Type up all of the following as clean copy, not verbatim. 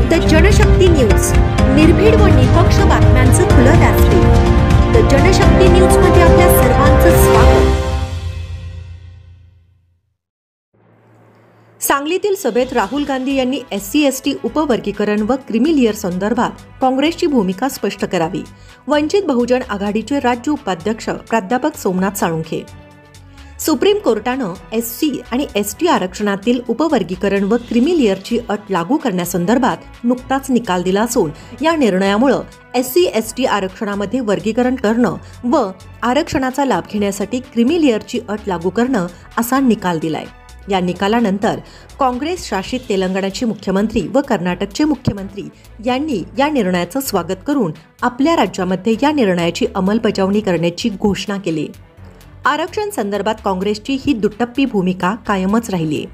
The Janshakti news, निर्भीड व निपक्ष बातम्यांचं खुलं व्यासपीठ। द जनशक्ती न्यूज मध्ये आपल्या सर्वांचं स्वागत। सांगलीतील सभेत राहुल गांधी यांनी SC/ST उपवर्गीकरण व क्रिमिलेअर संदर्भात काँग्रेसची भूमिका स्पष्ट करावी। वंचित बहुजन आघाडीचे राज्य उपाध्यक्ष प्राध्यापक सोमनाथ साळुंखे। सुप्रीम कोर्टानं SC आणि ST आरक्षणातील उपवर्गीकरण व क्रिमिलेअरची अट लागू करण्यासंदर्भात नुकताच निकाल दिला असून या निर्णयामुळे SC/ST आरक्षणामध्ये वर्गीकरण करणं व आरक्षणाचा लाभ घेण्यासाठी क्रिमिलेअरची अट लागू करणं असा निकाल दिलाय। या निकालानंतर काँग्रेस शासित तेलंगणाचे मुख्यमंत्री व कर्नाटकचे मुख्यमंत्री यांनी या निर्णयाचं स्वागत करून आपल्या राज्यामध्ये या निर्णयाची अंमलबजावणी करण्याची घोषणा केली। आरक्षण संदर्भात काँग्रेसची ही दुटप्पी भूमिका कायमच राहिली।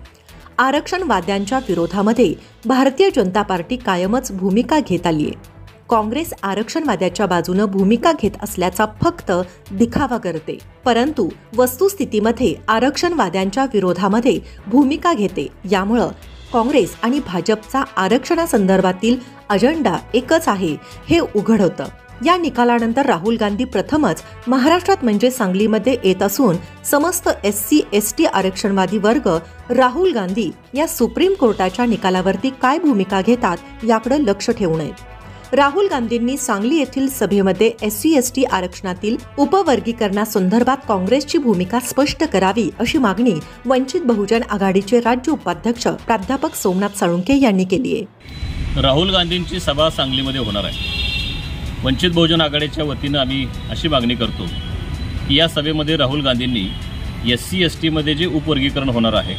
आरक्षणवाद्यांच्या विरोधामध्ये भारतीय जनता पार्टी कायमच भूमिका घेत आली आहे। काँग्रेस आरक्षणवाद्याच्या बाजूने भूमिका घेत असल्याचा फक्त दिखावा करते, परंतु वस्तुस्थितीमध्ये आरक्षणवाद्यांच्या विरोधामध्ये भूमिका घेते। यामुळे काँग्रेस आणि भाजपचा आरक्षणासंदर्भातील अजेंडा एकच आहे हे उघड होतं। या निकालानंतर राहुल गांधी प्रथमच महाराष्ट्रात म्हणजे सांगलीमध्ये येत असून समस्त SC/ST आरक्षणवादी वर्ग राहुल गांधी या सुप्रीम कोर्टाच्या निकालावरती काय भूमिका घेतात याकडे लक्ष ठेवून आहेत। राहुल गांधींनी सांगली येथील सभेमध्ये SC/ST आरक्षणातील उपवर्गीकरणासंदर्भात काँग्रेसची भूमिका स्पष्ट करावी अशी मागणी वंचित बहुजन आघाडीचे राज्य उपाध्यक्ष प्राध्यापक सोमनाथ साळुंखे यांनी केली आहे। राहुल गांधींची सभा सांगलीमध्ये होणार आहे। वंचित बहुजन आघाडीच्या वतीनं आम्ही अशी मागणी करतो की या सभेमध्ये राहुल गांधींनी SC/ST मध्ये जे उपवर्गीकरण होणार आहे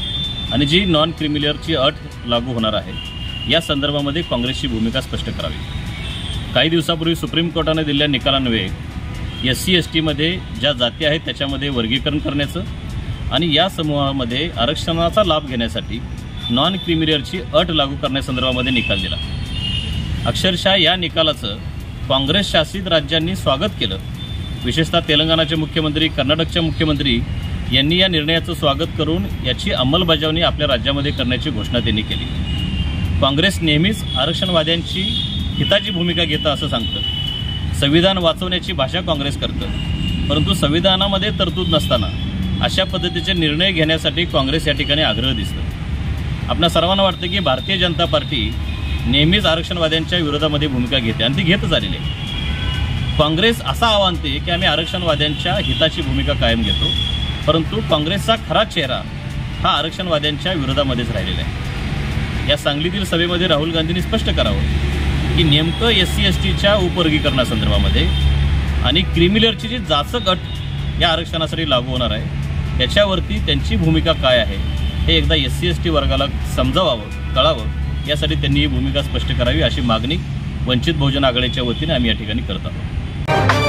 आणि जी नॉन क्रिमिलेअरची अट लागू होणार आहे या संदर्भामध्ये काँग्रेसची भूमिका स्पष्ट करावी। काही दिवसापूर्वी सुप्रीम कोर्टाने दिलेल्या निकालान्वये SC/ST मध्ये ज्या जाती आहेत त्याच्यामध्ये वर्गीकरण करण्याचं आणि या समूहामध्ये आरक्षणाचा लाभ घेण्यासाठी नॉन क्रिमिलेअरची अट लागू करण्यासंदर्भामध्ये निकाल दिला। अक्षरशः या निकालाचं काँग्रेस शासित राज्यांनी स्वागत केलं। विशेषतः तेलंगणाचे मुख्यमंत्री, कर्नाटकचे मुख्यमंत्री यांनी या निर्णयाचं स्वागत करून याची अंमलबजावणी आपल्या राज्यामध्ये करण्याची घोषणा त्यांनी केली। काँग्रेस नेहमीच आरक्षणवाद्यांची हिताची भूमिका घेतं असं सांगतं। संविधान वाचवण्याची भाषा काँग्रेस करतं, परंतु संविधानामध्ये तरतूद नसताना अशा पद्धतीचे निर्णय घेण्यासाठी काँग्रेस या ठिकाणी आग्रह दिसतं। आपल्या सर्वांना वाटतं की भारतीय जनता पार्टी नेहमीच आरक्षणवाद्यांच्या विरोधामध्ये भूमिका घेते आणि ती घेतच आलेली आहे। काँग्रेस असा आव्हानते की आम्ही आरक्षणवाद्यांच्या हिताची भूमिका कायम घेतो, परंतु काँग्रेसचा खरा चेहरा हा आरक्षणवाद्यांच्या विरोधामध्येच राहिलेला आहे। या सांगलीतील सभेमध्ये राहुल गांधींनी स्पष्ट करावं की नेमकं SC/STच्या उपवर्गीकरणासंदर्भामध्ये आणि क्रिमिलेअरची जी जाचक अट या आरक्षणासाठी लागू होणार आहे त्याच्यावरती त्यांची भूमिका काय आहे हे एकदा SC/ST वर्गाला समजावावं, कळावं, यासाठी त्यांनी ही भूमिका स्पष्ट करावी अशी मागणी वंचित बहुजन आघाडीच्या वतीने आम्ही या ठिकाणी करत आहोत।